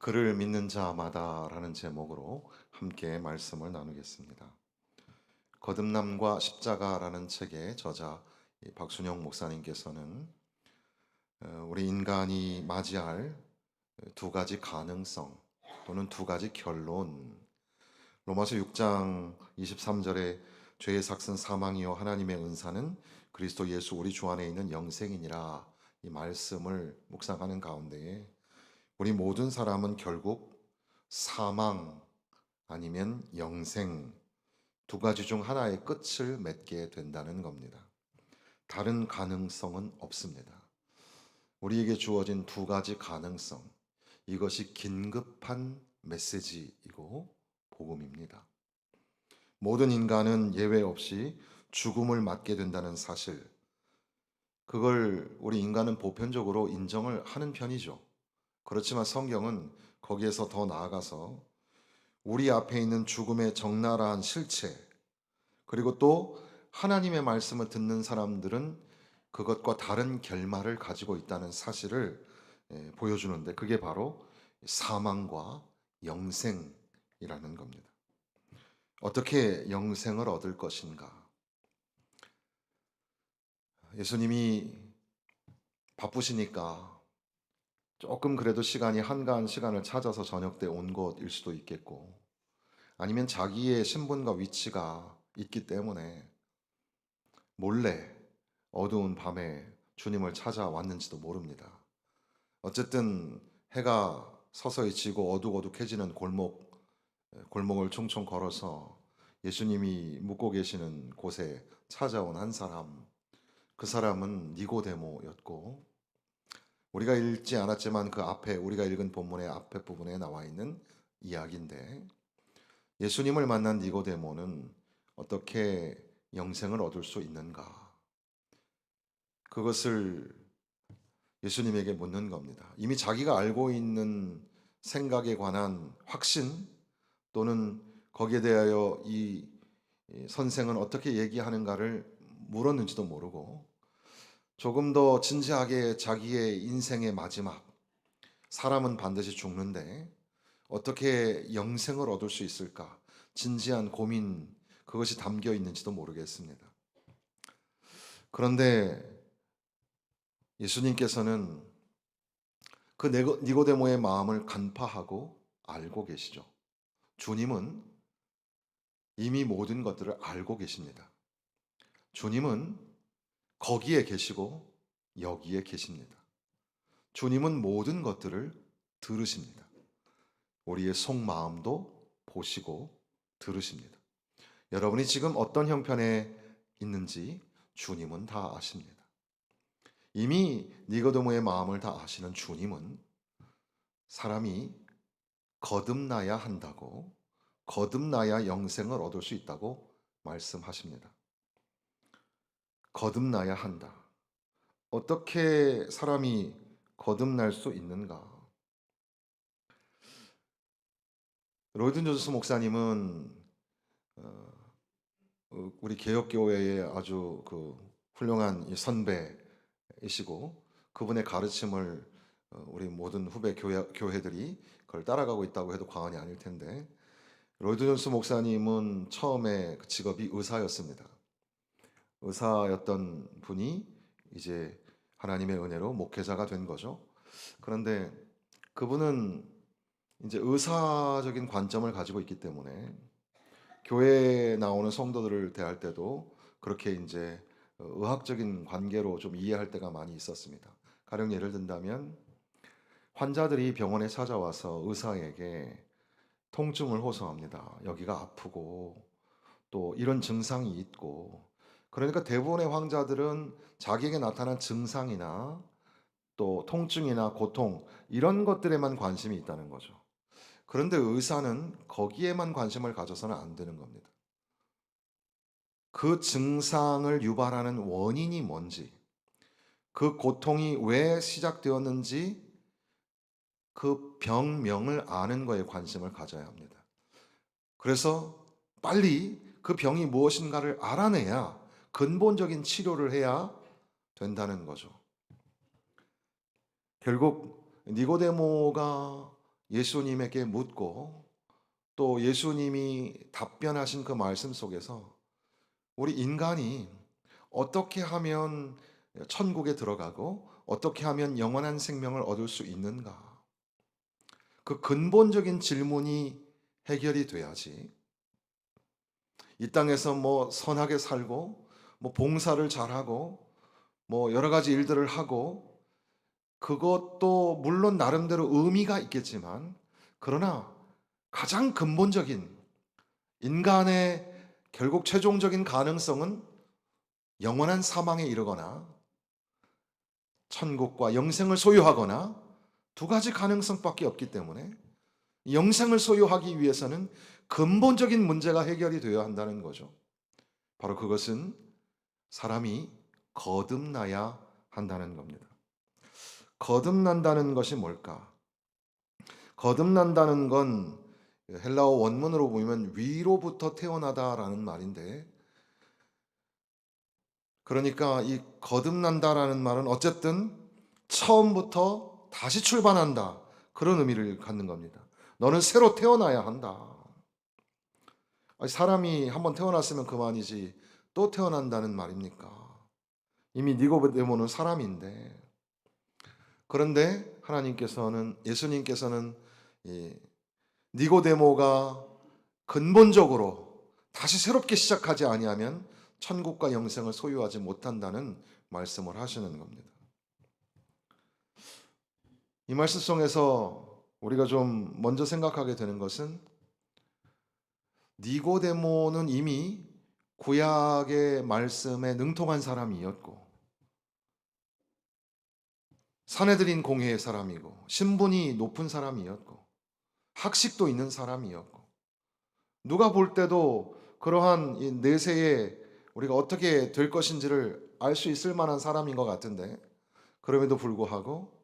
그를 믿는 자마다라는 제목으로 함께 말씀을 나누겠습니다. 거듭남과 십자가라는 책의 저자 박순영 목사님께서는 우리 인간이 맞이할 두 가지 가능성 또는 두 가지 결론, 로마서 6장 23절에 죄의 삭은 사망이요 하나님의 은사는 그리스도 예수 우리 주 안에 있는 영생이니라, 이 말씀을 묵상하는 가운데에 우리 모든 사람은 결국 사망 아니면 영생, 두 가지 중 하나의 끝을 맺게 된다는 겁니다. 다른 가능성은 없습니다. 우리에게 주어진 두 가지 가능성, 이것이 긴급한 메시지이고 복음입니다. 모든 인간은 예외 없이 죽음을 맞게 된다는 사실, 그걸 우리 인간은 보편적으로 인정을 하는 편이죠. 그렇지만 성경은 거기에서 더 나아가서 우리 앞에 있는 죽음의 적나라한 실체, 그리고 또 하나님의 말씀을 듣는 사람들은 그것과 다른 결말을 가지고 있다는 사실을 보여주는데, 그게 바로 사망과 영생이라는 겁니다. 어떻게 영생을 얻을 것인가? 예수님이 바쁘시니까 조금 그래도 시간이 한가한 시간을 찾아서 저녁 때 온 것일 수도 있겠고, 아니면 자기의 신분과 위치가 있기 때문에 몰래 어두운 밤에 주님을 찾아왔는지도 모릅니다. 어쨌든 해가 서서히 지고 어둑어둑해지는 골목을 총총 걸어서 예수님이 묵고 계시는 곳에 찾아온 한 사람, 그 사람은 니고데모였고, 우리가 읽지 않았지만 그 앞에, 우리가 읽은 본문의 앞에 부분에 나와 있는 이야기인데, 예수님을 만난 니고데모는 어떻게 영생을 얻을 수 있는가? 그것을 예수님에게 묻는 겁니다. 이미 자기가 알고 있는 생각에 관한 확신, 또는 거기에 대하여 이 선생은 어떻게 얘기하는가를 물었는지도 모르고, 조금 더 진지하게 자기의 인생의 마지막, 사람은 반드시 죽는데 어떻게 영생을 얻을 수 있을까? 진지한 고민, 그것이 담겨 있는지도 모르겠습니다. 그런데 예수님께서는 그 니고데모의 마음을 간파하고 알고 계시죠. 주님은 이미 모든 것들을 알고 계십니다. 주님은 거기에 계시고 여기에 계십니다. 주님은 모든 것들을 들으십니다. 우리의 속마음도 보시고 들으십니다. 여러분이 지금 어떤 형편에 있는지 주님은 다 아십니다. 이미 니고데모의 마음을 다 아시는 주님은 사람이 거듭나야 한다고, 거듭나야 영생을 얻을 수 있다고 말씀하십니다. 거듭나야 한다. 어떻게 사람이 거듭날 수 있는가? 로이든 존스 목사님은 우리 개혁교회의 아주 훌륭한 선배이시고, 그분의 가르침을 우리 모든 후배 교회들이 그걸 따라가고 있다고 해도 과언이 아닐 텐데, 로이드 존스 목사님은 처음에 그 직업이 의사였습니다. 의사였던 분이 이제 하나님의 은혜로 목회자가 된 거죠. 그런데 그분은 이제 의사적인 관점을 가지고 있기 때문에 교회에 나오는 성도들을 대할 때도 그렇게 이제 의학적인 관계로 좀 이해할 때가 많이 있었습니다. 가령 예를 든다면 환자들이 병원에 찾아와서 의사에게 통증을 호소합니다. 여기가 아프고 또 이런 증상이 있고. 그러니까 대부분의 환자들은 자기에게 나타난 증상이나 또 통증이나 고통, 이런 것들에만 관심이 있다는 거죠. 그런데 의사는 거기에만 관심을 가져서는 안 되는 겁니다. 그 증상을 유발하는 원인이 뭔지, 그 고통이 왜 시작되었는지, 그 병명을 아는 거에 관심을 가져야 합니다. 그래서 빨리 그 병이 무엇인가를 알아내야 근본적인 치료를 해야 된다는 거죠. 결국 니고데모가 예수님에게 묻고 또 예수님이 답변하신 그 말씀 속에서 우리 인간이 어떻게 하면 천국에 들어가고 어떻게 하면 영원한 생명을 얻을 수 있는가? 그 근본적인 질문이 해결이 돼야지 이 땅에서 뭐 선하게 살고 뭐 봉사를 잘하고 뭐 여러 가지 일들을 하고 그것도 물론 나름대로 의미가 있겠지만 그러나 가장 근본적인 인간의 결국 최종적인 가능성은 영원한 사망에 이르거나 천국과 영생을 소유하거나 두 가지 가능성밖에 없기 때문에 영생을 소유하기 위해서는 근본적인 문제가 해결이 되어야 한다는 거죠. 바로 그것은 사람이 거듭나야 한다는 겁니다. 거듭난다는 것이 뭘까? 거듭난다는 건 헬라어 원문으로 보면 위로부터 태어나다라는 말인데, 그러니까 이 거듭난다라는 말은 어쨌든 처음부터 다시 출발한다, 그런 의미를 갖는 겁니다. 너는 새로 태어나야 한다. 사람이 한번 태어났으면 그만이지 또 태어난다는 말입니까? 이미 니고데모는 사람인데, 그런데 예수님께서는 이 니고데모가 근본적으로 다시 새롭게 시작하지 아니하면 천국과 영생을 소유하지 못한다는 말씀을 하시는 겁니다. 이 말씀 속에서 우리가 좀 먼저 생각하게 되는 것은 니고데모는 이미 구약의 말씀에 능통한 사람이었고 사내들인 공회의 사람이고 신분이 높은 사람이었고 학식도 있는 사람이었고 누가 볼 때도 그러한 이 내세에 우리가 어떻게 될 것인지를 알 수 있을 만한 사람인 것 같은데, 그럼에도 불구하고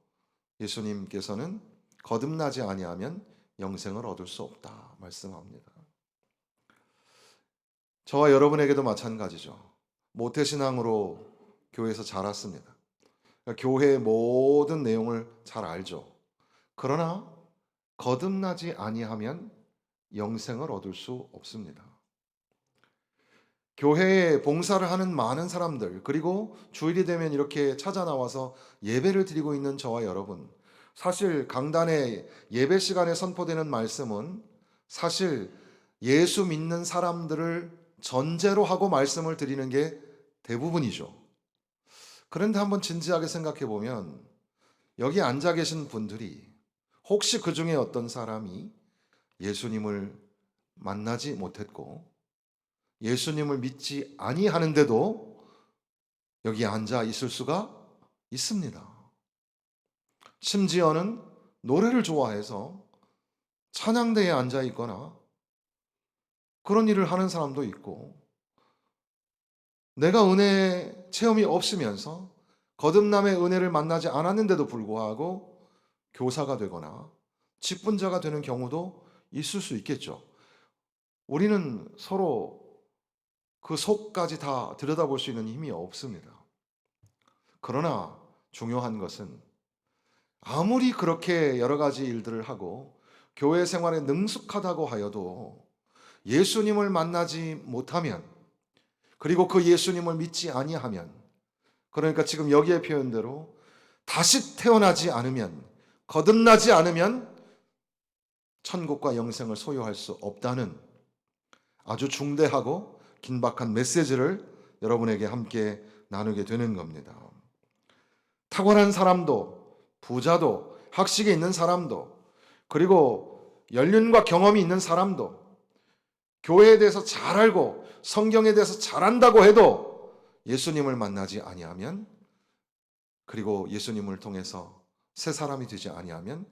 예수님께서는 거듭나지 아니하면 영생을 얻을 수 없다 말씀합니다. 저와 여러분에게도 마찬가지죠. 모태신앙으로 교회에서 자랐습니다. 그러니까 교회의 모든 내용을 잘 알죠. 그러나 거듭나지 아니하면 영생을 얻을 수 없습니다. 교회에 봉사를 하는 많은 사람들, 그리고 주일이 되면 이렇게 찾아 나와서 예배를 드리고 있는 저와 여러분, 사실 강단의 예배 시간에 선포되는 말씀은 사실 예수 믿는 사람들을 전제로 하고 말씀을 드리는 게 대부분이죠. 그런데 한번 진지하게 생각해 보면 여기 앉아 계신 분들이 혹시 그 중에 어떤 사람이 예수님을 만나지 못했고 예수님을 믿지 아니하는데도 여기 앉아 있을 수가 있습니다. 심지어는 노래를 좋아해서 찬양대에 앉아 있거나 그런 일을 하는 사람도 있고, 내가 은혜 체험이 없으면서 거듭남의 은혜를 만나지 않았는데도 불구하고 교사가 되거나 직분자가 되는 경우도 있을 수 있겠죠. 우리는 서로 그 속까지 다 들여다볼 수 있는 힘이 없습니다. 그러나 중요한 것은 아무리 그렇게 여러 가지 일들을 하고 교회 생활에 능숙하다고 하여도 예수님을 만나지 못하면, 그리고 그 예수님을 믿지 아니하면, 그러니까 지금 여기에 표현대로 다시 태어나지 않으면, 거듭나지 않으면 천국과 영생을 소유할 수 없다는 아주 중대하고 긴박한 메시지를 여러분에게 함께 나누게 되는 겁니다. 탁월한 사람도, 부자도, 학식이 있는 사람도, 그리고 연륜과 경험이 있는 사람도, 교회에 대해서 잘 알고 성경에 대해서 잘 안다고 해도 예수님을 만나지 아니하면, 그리고 예수님을 통해서 새 사람이 되지 아니하면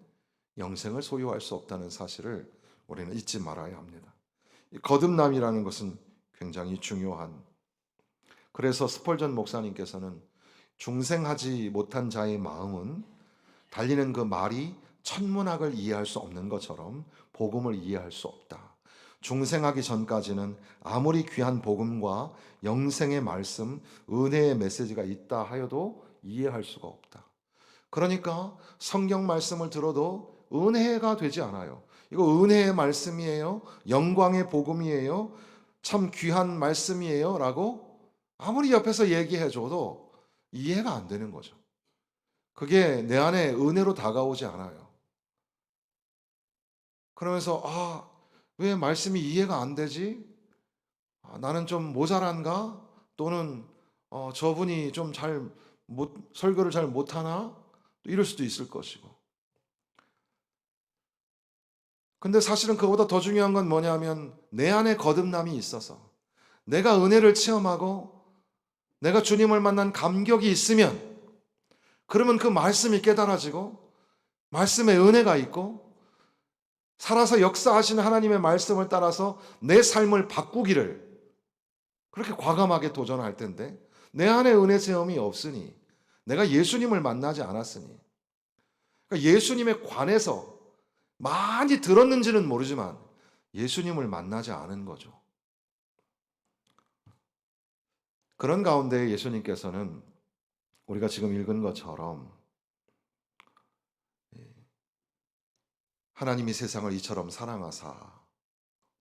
영생을 소유할 수 없다는 사실을 우리는 잊지 말아야 합니다. 거듭남이라는 것은 굉장히 중요한, 그래서 스펄전 목사님께서는 중생하지 못한 자의 마음은 달리는 그 말이 천문학을 이해할 수 없는 것처럼 복음을 이해할 수 없다. 중생하기 전까지는 아무리 귀한 복음과 영생의 말씀, 은혜의 메시지가 있다 하여도 이해할 수가 없다. 그러니까 성경 말씀을 들어도 은혜가 되지 않아요. 이거 은혜의 말씀이에요? 영광의 복음이에요? 참 귀한 말씀이에요? 라고 아무리 옆에서 얘기해 줘도 이해가 안 되는 거죠. 그게 내 안에 은혜로 다가오지 않아요. 그러면서 왜 말씀이 이해가 안 되지? 나는 좀 모자란가? 또는 저분이 좀 설교를 잘 못하나? 이럴 수도 있을 것이고. 근데 사실은 그보다 더 중요한 건 뭐냐면 내 안에 거듭남이 있어서 내가 은혜를 체험하고 내가 주님을 만난 감격이 있으면 그러면 그 말씀이 깨달아지고 말씀에 은혜가 있고 살아서 역사하시는 하나님의 말씀을 따라서 내 삶을 바꾸기를 그렇게 과감하게 도전할 텐데 내 안에 은혜 체험이 없으니 내가 예수님을 만나지 않았으니 그러니까 예수님에 관해서 많이 들었는지는 모르지만 예수님을 만나지 않은 거죠. 그런 가운데 예수님께서는 우리가 지금 읽은 것처럼 하나님이 세상을 이처럼 사랑하사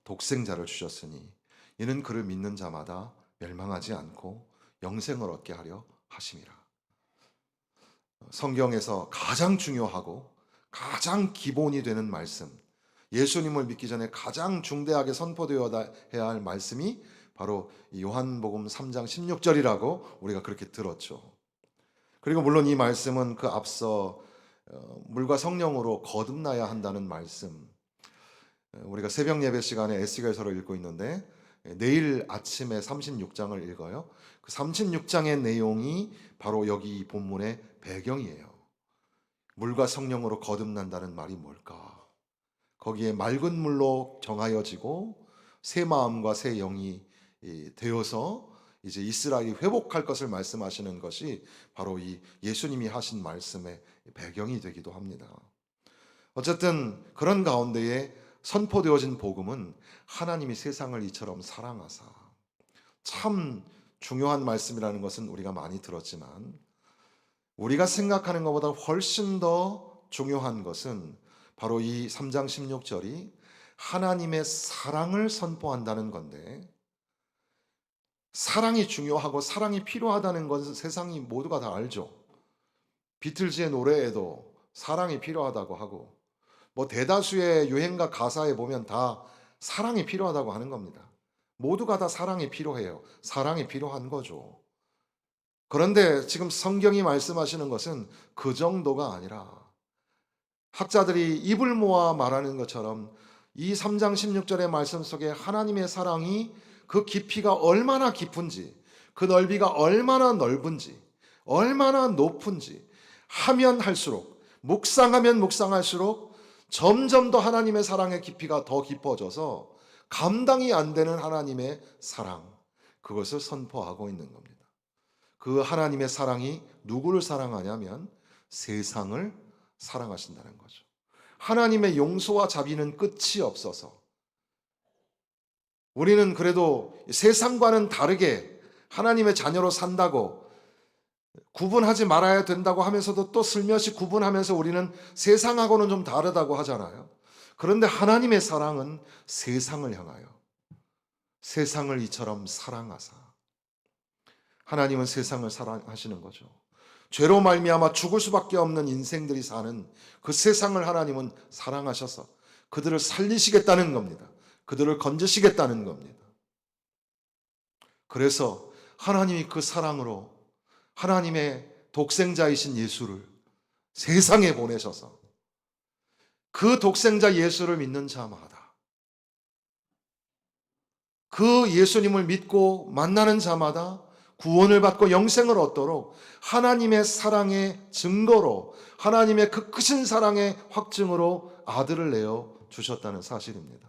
독생자를 주셨으니 이는 그를 믿는 자마다 멸망하지 않고 영생을 얻게 하려 하심이라. 성경에서 가장 중요하고 가장 기본이 되는 말씀, 예수님을 믿기 전에 가장 중대하게 선포되어야 할 말씀이 바로 요한복음 3장 16절이라고 우리가 그렇게 들었죠. 그리고 물론 이 말씀은 그 앞서 물과 성령으로 거듭나야 한다는 말씀, 우리가 새벽 예배 시간에 에스겔서를 읽고 있는데 내일 아침에 36장을 읽어요. 그 36장의 내용이 바로 여기 이 본문의 배경이에요. 물과 성령으로 거듭난다는 말이 뭘까? 거기에 맑은 물로 정하여지고 새 마음과 새 영이 되어서 이제 이스라엘이 회복할 것을 말씀하시는 것이 바로 이 예수님이 하신 말씀의 배경이 되기도 합니다. 어쨌든 그런 가운데에 선포되어진 복음은 하나님이 세상을 이처럼 사랑하사, 참 중요한 말씀이라는 것은 우리가 많이 들었지만 우리가 생각하는 것보다 훨씬 더 중요한 것은 바로 이 3장 16절이 하나님의 사랑을 선포한다는 건데, 사랑이 중요하고 사랑이 필요하다는 것은 세상이 모두가 다 알죠. 비틀즈의 노래에도 사랑이 필요하다고 하고 뭐 대다수의 유행가 가사에 보면 다 사랑이 필요하다고 하는 겁니다. 모두가 다 사랑이 필요해요. 사랑이 필요한 거죠. 그런데 지금 성경이 말씀하시는 것은 그 정도가 아니라 학자들이 입을 모아 말하는 것처럼 이 3장 16절의 말씀 속에 하나님의 사랑이 그 깊이가 얼마나 깊은지, 그 넓이가 얼마나 넓은지, 얼마나 높은지 하면 할수록, 묵상하면 묵상할수록 점점 더 하나님의 사랑의 깊이가 더 깊어져서 감당이 안 되는 하나님의 사랑, 그것을 선포하고 있는 겁니다. 그 하나님의 사랑이 누구를 사랑하냐면 세상을 사랑하신다는 거죠. 하나님의 용서와 자비는 끝이 없어서 우리는 그래도 세상과는 다르게 하나님의 자녀로 산다고 구분하지 말아야 된다고 하면서도 또 슬며시 구분하면서 우리는 세상하고는 좀 다르다고 하잖아요. 그런데 하나님의 사랑은 세상을 향하여 세상을 이처럼 사랑하사, 하나님은 세상을 사랑하시는 거죠. 죄로 말미암아 죽을 수밖에 없는 인생들이 사는 그 세상을 하나님은 사랑하셔서 그들을 살리시겠다는 겁니다. 그들을 건지시겠다는 겁니다. 그래서 하나님이 그 사랑으로 하나님의 독생자이신 예수를 세상에 보내셔서 그 독생자 예수를 믿는 자마다, 그 예수님을 믿고 만나는 자마다 구원을 받고 영생을 얻도록 하나님의 사랑의 증거로, 하나님의 그 크신 사랑의 확증으로 아들을 내어 주셨다는 사실입니다.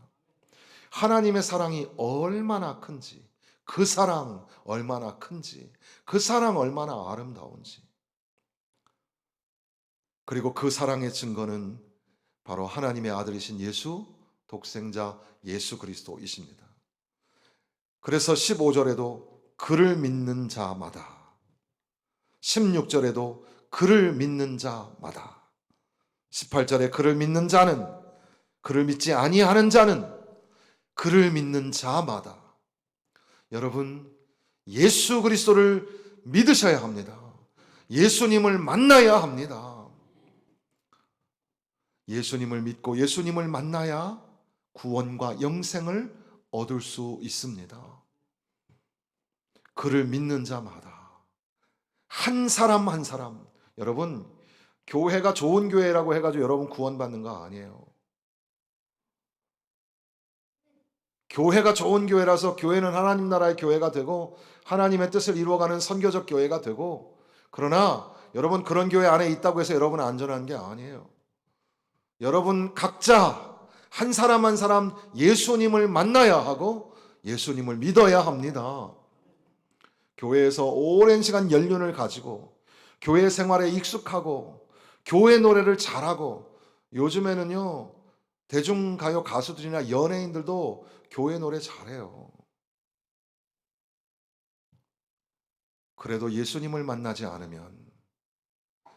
하나님의 사랑이 얼마나 큰지, 그 사랑 얼마나 큰지, 그 사랑 얼마나 아름다운지, 그리고 그 사랑의 증거는 바로 하나님의 아들이신 예수, 독생자 예수 그리스도이십니다. 그래서 15절에도 그를 믿는 자마다, 16절에도 그를 믿는 자마다, 18절에 그를 믿는 자는, 그를 믿지 아니하는 자는, 그를 믿는 자마다. 여러분, 예수 그리스도를 믿으셔야 합니다. 예수님을 만나야 합니다. 예수님을 믿고 예수님을 만나야 구원과 영생을 얻을 수 있습니다. 그를 믿는 자마다. 한 사람 한 사람. 여러분, 교회가 좋은 교회라고 해가지고 여러분 구원받는 거 아니에요. 교회가 좋은 교회라서 교회는 하나님 나라의 교회가 되고 하나님의 뜻을 이루어가는 선교적 교회가 되고, 그러나 여러분 그런 교회 안에 있다고 해서 여러분은 안전한 게 아니에요. 여러분 각자 한 사람 한 사람 예수님을 만나야 하고 예수님을 믿어야 합니다. 교회에서 오랜 시간 연륜을 가지고 교회 생활에 익숙하고 교회 노래를 잘하고, 요즘에는요 대중가요 가수들이나 연예인들도 교회 노래 잘해요. 그래도 예수님을 만나지 않으면,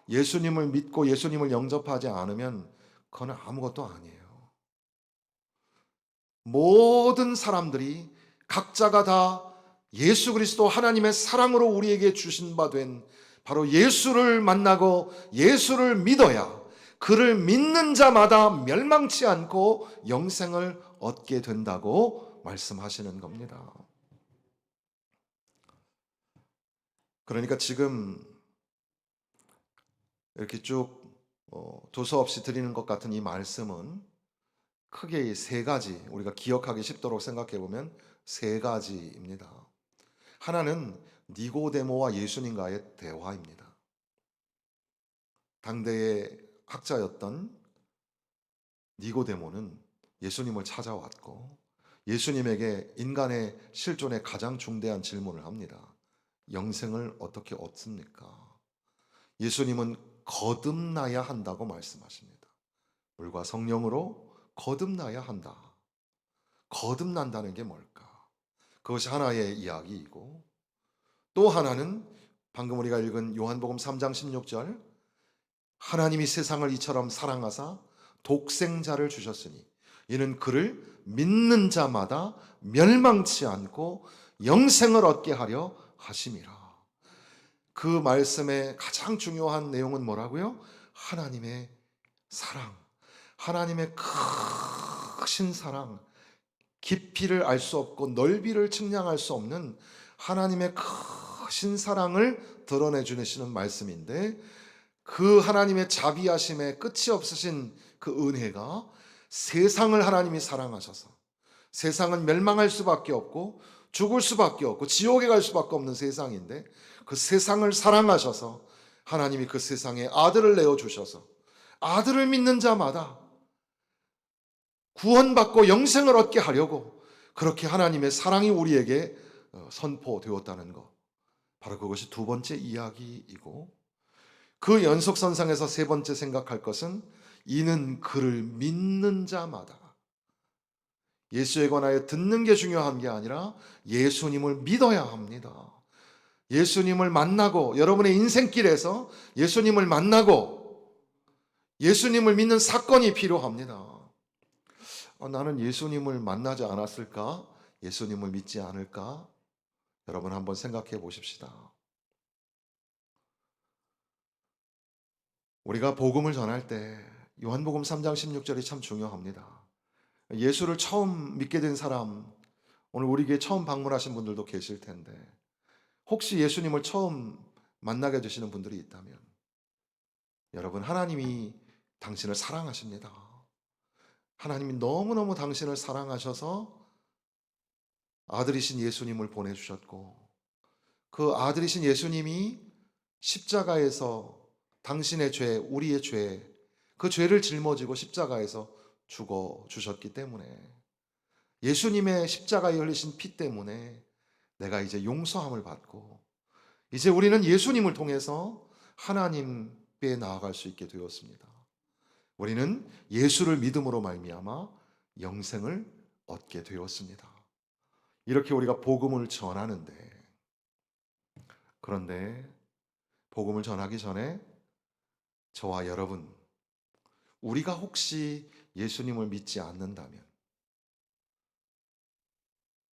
예수님을 믿고 예수님을 영접하지 않으면 그건 아무것도 아니에요. 모든 사람들이 각자가 다 예수 그리스도 하나님의 사랑으로 우리에게 주신 바 된 바로 예수를 만나고 예수를 믿어야 그를 믿는 자마다 멸망치 않고 영생을 얻게 된다고 말씀하시는 겁니다. 그러니까 지금 이렇게 쭉 두서없이 드리는 것 같은 이 말씀은 크게 세 가지, 우리가 기억하기 쉽도록 생각해 보면 세 가지입니다. 하나는 니고데모와 예수님과의 대화입니다. 당대의 학자였던 니고데모는 예수님을 찾아왔고 예수님에게 인간의 실존의 가장 중대한 질문을 합니다. 영생을 어떻게 얻습니까? 예수님은 거듭나야 한다고 말씀하십니다. 물과 성령으로 거듭나야 한다. 거듭난다는 게 뭘까? 그것이 하나의 이야기이고, 또 하나는 방금 우리가 읽은 요한복음 3장 16절, 하나님이 세상을 이처럼 사랑하사 독생자를 주셨으니 이는 그를 믿는 자마다 멸망치 않고 영생을 얻게 하려 하심이라. 그 말씀의 가장 중요한 내용은 뭐라고요? 하나님의 사랑, 하나님의 크신 사랑, 깊이를 알 수 없고 넓이를 측량할 수 없는 하나님의 크신 사랑을 드러내 주시는 말씀인데, 그 하나님의 자비하심에 끝이 없으신 그 은혜가 세상을 하나님이 사랑하셔서, 세상은 멸망할 수밖에 없고 죽을 수밖에 없고 지옥에 갈 수밖에 없는 세상인데, 그 세상을 사랑하셔서 하나님이 그 세상에 아들을 내어 주셔서 아들을 믿는 자마다 구원받고 영생을 얻게 하려고 그렇게 하나님의 사랑이 우리에게 선포되었다는 것, 바로 그것이 두 번째 이야기이고, 그 연속선상에서 세 번째 생각할 것은 이는 그를 믿는 자마다. 예수에 관하여 듣는 게 중요한 게 아니라 예수님을 믿어야 합니다. 예수님을 만나고, 여러분의 인생길에서 예수님을 만나고 예수님을 믿는 사건이 필요합니다. 나는 예수님을 만나지 않았을까? 예수님을 믿지 않을까? 여러분 한번 생각해 보십시다. 우리가 복음을 전할 때 요한복음 3장 16절이 참 중요합니다. 예수를 처음 믿게 된 사람, 오늘 우리 교회 처음 방문하신 분들도 계실 텐데, 혹시 예수님을 처음 만나게 되시는 분들이 있다면, 여러분 하나님이 당신을 사랑하십니다. 하나님이 너무너무 당신을 사랑하셔서 아들이신 예수님을 보내주셨고, 그 아들이신 예수님이 십자가에서 당신의 죄, 우리의 죄, 그 죄를 짊어지고 십자가에서 죽어 주셨기 때문에, 예수님의 십자가에 흘리신 피 때문에 내가 이제 용서함을 받고 이제 우리는 예수님을 통해서 하나님께 나아갈 수 있게 되었습니다. 우리는 예수를 믿음으로 말미암아 영생을 얻게 되었습니다. 이렇게 우리가 복음을 전하는데, 그런데 복음을 전하기 전에 저와 여러분, 우리가 혹시 예수님을 믿지 않는다면,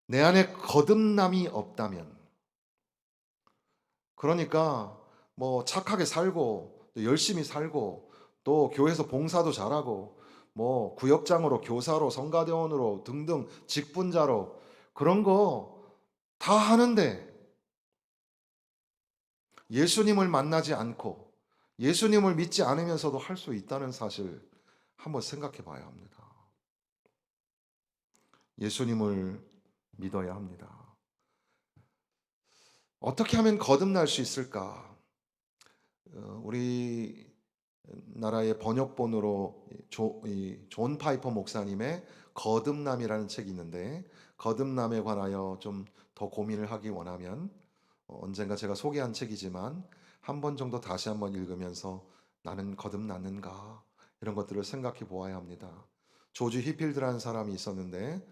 내 안에 거듭남이 없다면, 그러니까 뭐 착하게 살고 또 열심히 살고 또 교회에서 봉사도 잘하고 뭐 구역장으로 교사로 성가대원으로 등등 직분자로 그런 거 다 하는데 예수님을 만나지 않고 예수님을 믿지 않으면서도 할 수 있다는 사실 한번 생각해 봐야 합니다. 예수님을 믿어야 합니다. 어떻게 하면 거듭날 수 있을까? 우리 나라의 번역본으로 존 파이퍼 목사님의 거듭남이라는 책이 있는데, 거듭남에 관하여 좀 더 고민을 하기 원하면 언젠가 제가 소개한 책이지만 한 번 정도 다시 한번 읽으면서 나는 거듭났는가 이런 것들을 생각해 보아야 합니다. 조지 히필드라는 사람이 있었는데,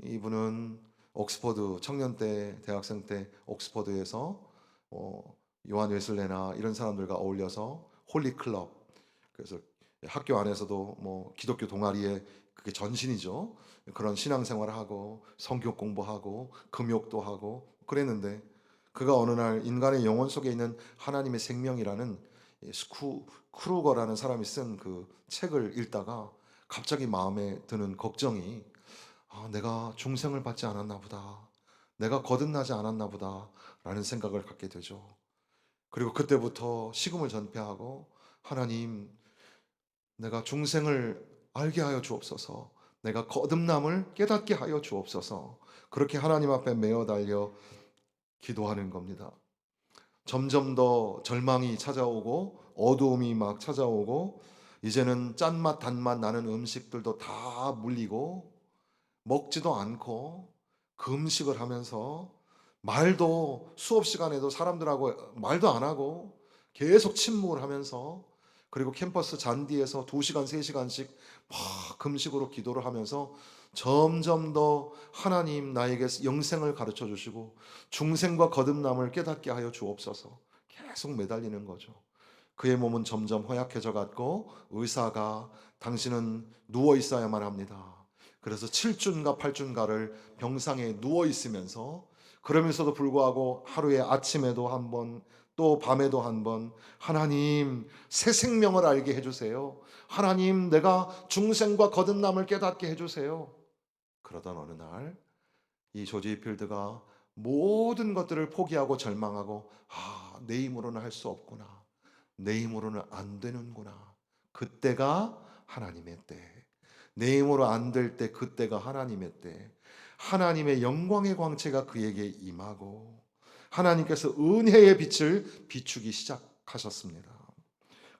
이분은 옥스퍼드 청년 때 대학생 때 옥스퍼드에서 요한 웨슬레나 이런 사람들과 어울려서 홀리 클럽, 그래서 학교 안에서도 뭐 기독교 동아리에 그게 전신이죠. 그런 신앙생활을 하고 성경 공부하고 금욕도 하고 그랬는데, 그가 어느 날 인간의 영혼 속에 있는 하나님의 생명이라는 크루거라는 사람이 쓴 그 책을 읽다가 갑자기 마음에 드는 걱정이, 내가 중생을 받지 않았나 보다, 내가 거듭나지 않았나 보다 라는 생각을 갖게 되죠. 그리고 그때부터 식음을 전폐하고, 하나님, 내가 중생을 알게 하여 주옵소서, 내가 거듭남을 깨닫게 하여 주옵소서, 그렇게 하나님 앞에 메어 달려 기도하는 겁니다. 점점 더 절망이 찾아오고 어두움이 막 찾아오고, 이제는 짠맛 단맛 나는 음식들도 다 물리고 먹지도 않고 금식을 하면서 말도 수업 시간에도 사람들하고 말도 안 하고 계속 침묵을 하면서, 그리고 캠퍼스 잔디에서 2시간 3시간씩 막 금식으로 기도를 하면서 점점 더 하나님 나에게 영생을 가르쳐 주시고 중생과 거듭남을 깨닫게 하여 주옵소서 계속 매달리는 거죠. 그의 몸은 점점 허약해져 갔고 의사가 당신은 누워 있어야만 합니다, 그래서 7주인가 8주인가를 병상에 누워 있으면서, 그러면서도 불구하고 하루에 아침에도 한 번, 또 밤에도 한 번, 하나님 새 생명을 알게 해주세요, 하나님 내가 중생과 거듭남을 깨닫게 해주세요. 그러던 어느 날 이 조지 필드가 모든 것들을 포기하고 절망하고, 내 힘으로는 할 수 없구나, 내 힘으로는 안 되는구나, 그때가 하나님의 때, 내 힘으로 안 될 때 그때가 하나님의 때, 하나님의 영광의 광채가 그에게 임하고 하나님께서 은혜의 빛을 비추기 시작하셨습니다.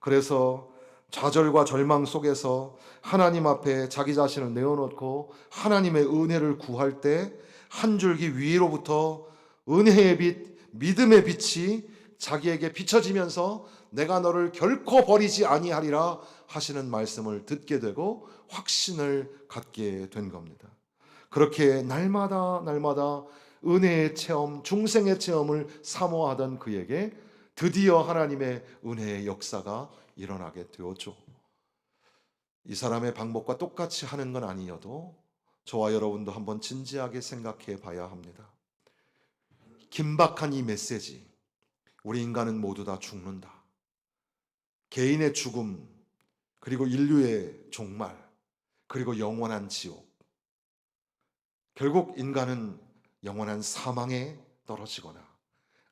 그래서 좌절과 절망 속에서 하나님 앞에 자기 자신을 내어놓고 하나님의 은혜를 구할 때 한 줄기 위로부터 은혜의 빛, 믿음의 빛이 자기에게 비춰지면서 내가 너를 결코 버리지 아니하리라 하시는 말씀을 듣게 되고 확신을 갖게 된 겁니다. 그렇게 날마다 날마다 은혜의 체험, 중생의 체험을 사모하던 그에게 드디어 하나님의 은혜의 역사가 일어나게 되었죠. 이 사람의 방법과 똑같이 하는 건 아니어도 저와 여러분도 한번 진지하게 생각해 봐야 합니다. 긴박한 이 메시지, 우리 인간은 모두 다 죽는다, 개인의 죽음, 그리고 인류의 종말, 그리고 영원한 지옥, 결국 인간은 영원한 사망에 떨어지거나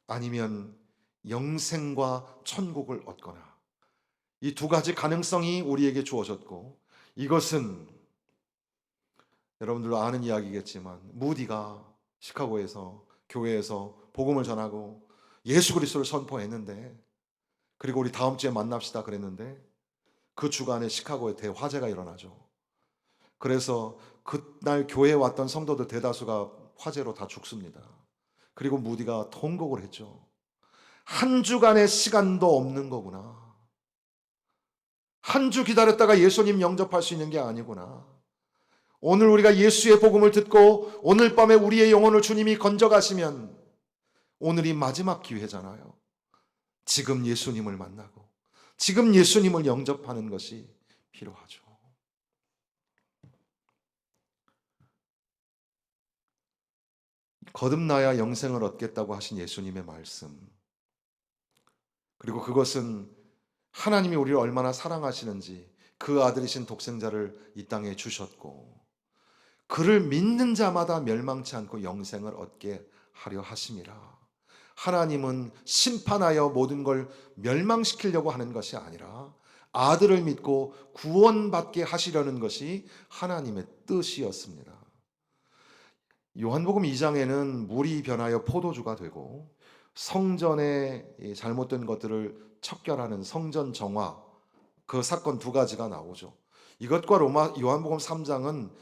아니면 영생과 천국을 얻거나, 이 두 가지 가능성이 우리에게 주어졌고, 이것은 여러분들도 아는 이야기겠지만 무디가 시카고에서 교회에서 복음을 전하고 예수 그리스도를 선포했는데, 그리고 우리 다음 주에 만납시다 그랬는데 그 주간에 시카고에 대화재가 일어나죠. 그래서 그날 교회에 왔던 성도들 대다수가 화재로 다 죽습니다. 그리고 무디가 통곡을 했죠. 한 주간의 시간도 없는 거구나, 한 주 기다렸다가 예수님 영접할 수 있는 게 아니구나, 오늘 우리가 예수의 복음을 듣고 오늘 밤에 우리의 영혼을 주님이 건져가시면 오늘이 마지막 기회잖아요. 지금 예수님을 만나고 지금 예수님을 영접하는 것이 필요하죠. 거듭나야 영생을 얻겠다고 하신 예수님의 말씀, 그리고 그것은 하나님이 우리를 얼마나 사랑하시는지 그 아들이신 독생자를 이 땅에 주셨고 그를 믿는 자마다 멸망치 않고 영생을 얻게 하려 하심이라. 하나님은 심판하여 모든 걸 멸망시키려고 하는 것이 아니라 아들을 믿고 구원받게 하시려는 것이 하나님의 뜻이었습니다. 요한복음 2장에는 물이 변하여 포도주가 되고 성전의 잘못된 것들을 척결하는 성전 정화, 그 사건 두 가지가 나오죠. 이것과 요한복음 3장은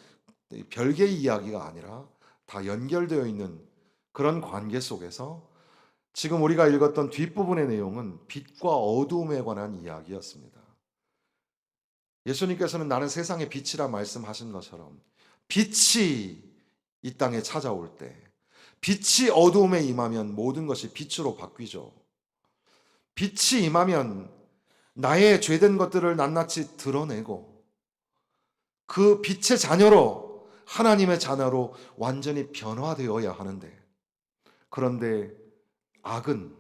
별개의 이야기가 아니라 다 연결되어 있는 그런 관계 속에서 지금 우리가 읽었던 뒷부분의 내용은 빛과 어두움에 관한 이야기였습니다. 예수님께서는 나는 세상의 빛이라 말씀하신 것처럼 빛이 이 땅에 찾아올 때, 빛이 어두움에 임하면 모든 것이 빛으로 바뀌죠. 빛이 임하면 나의 죄된 것들을 낱낱이 드러내고 그 빛의 자녀로, 하나님의 자녀로 완전히 변화되어야 하는데, 그런데 악은,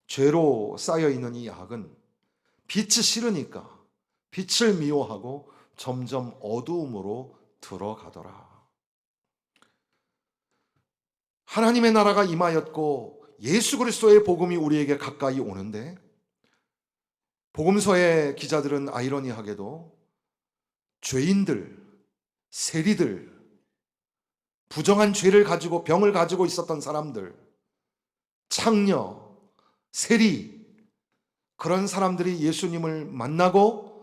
죄로 쌓여있는 이 악은 빛이 싫으니까 빛을 미워하고 점점 어두움으로 들어가더라. 하나님의 나라가 임하였고 예수 그리스도의 복음이 우리에게 가까이 오는데, 복음서의 기자들은 아이러니하게도 죄인들, 세리들, 부정한 죄를 가지고 병을 가지고 있었던 사람들, 창녀, 세리, 그런 사람들이 예수님을 만나고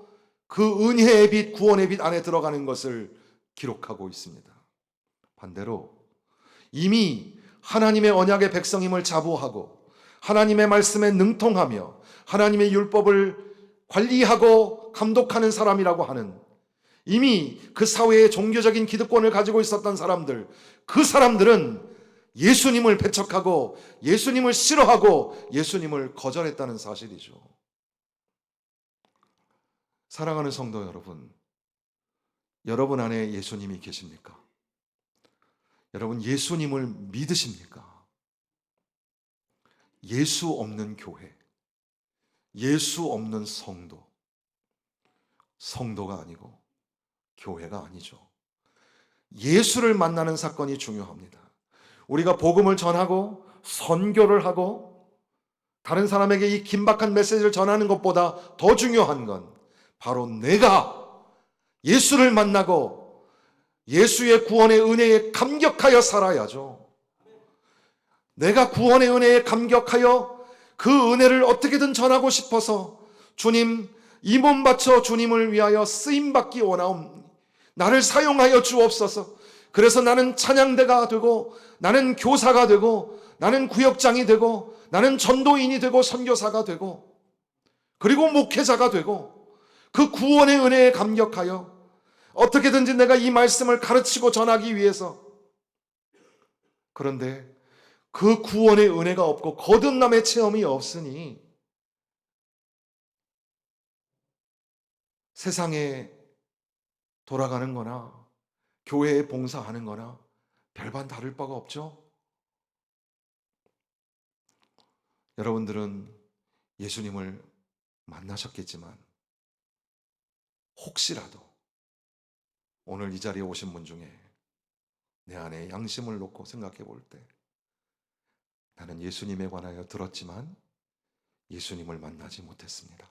그 은혜의 빛, 구원의 빛 안에 들어가는 것을 기록하고 있습니다. 반대로 이미 하나님의 언약의 백성임을 자부하고 하나님의 말씀에 능통하며 하나님의 율법을 관리하고 감독하는 사람이라고 하는, 이미 그 사회의 종교적인 기득권을 가지고 있었던 사람들, 그 사람들은 예수님을 배척하고 예수님을 싫어하고 예수님을 거절했다는 사실이죠. 사랑하는 성도 여러분, 여러분 안에 예수님이 계십니까? 여러분 예수님을 믿으십니까? 예수 없는 교회, 예수 없는 성도, 성도가 아니고 교회가 아니죠. 예수를 만나는 사건이 중요합니다. 우리가 복음을 전하고 선교를 하고 다른 사람에게 이 긴박한 메시지를 전하는 것보다 더 중요한 건 바로 내가 예수를 만나고 예수의 구원의 은혜에 감격하여 살아야죠. 내가 구원의 은혜에 감격하여 그 은혜를 어떻게든 전하고 싶어서 주님, 이 몸 바쳐 주님을 위하여 쓰임받기 원하옵니, 나를 사용하여 주옵소서. 그래서 나는 찬양대가 되고 나는 교사가 되고 나는 구역장이 되고 나는 전도인이 되고 선교사가 되고 그리고 목회자가 되고 그 구원의 은혜에 감격하여 어떻게든지 내가 이 말씀을 가르치고 전하기 위해서, 그런데 그 구원의 은혜가 없고 거듭남의 체험이 없으니 세상에 돌아가는 거나 교회에 봉사하는 거나 별반 다를 바가 없죠. 여러분들은 예수님을 만나셨겠지만 혹시라도 오늘 이 자리에 오신 분 중에 내 안에 양심을 놓고 생각해 볼 때, 나는 예수님에 관하여 들었지만 예수님을 만나지 못했습니다.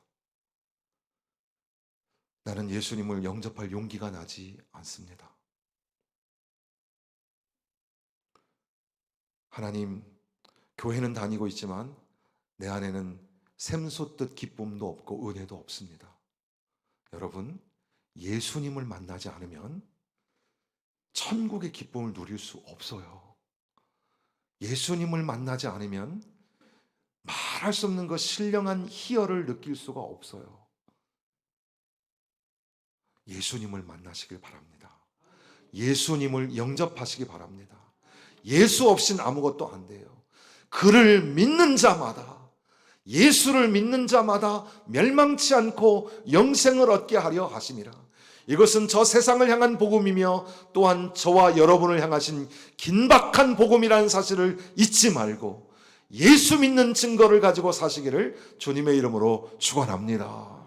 나는 예수님을 영접할 용기가 나지 않습니다. 하나님, 교회는 다니고 있지만 내 안에는 샘솟듯 기쁨도 없고 은혜도 없습니다. 여러분, 예수님을 만나지 않으면 천국의 기쁨을 누릴 수 없어요. 예수님을 만나지 않으면 말할 수 없는 그 신령한 희열을 느낄 수가 없어요. 예수님을 만나시길 바랍니다. 예수님을 영접하시기 바랍니다. 예수 없이는 아무것도 안 돼요. 그를 믿는 자마다 예수를 믿는 자마다 멸망치 않고 영생을 얻게 하려 하심이라. 이것은 저 세상을 향한 복음이며 또한 저와 여러분을 향하신 긴박한 복음이라는 사실을 잊지 말고 예수 믿는 증거를 가지고 사시기를 주님의 이름으로 축원합니다.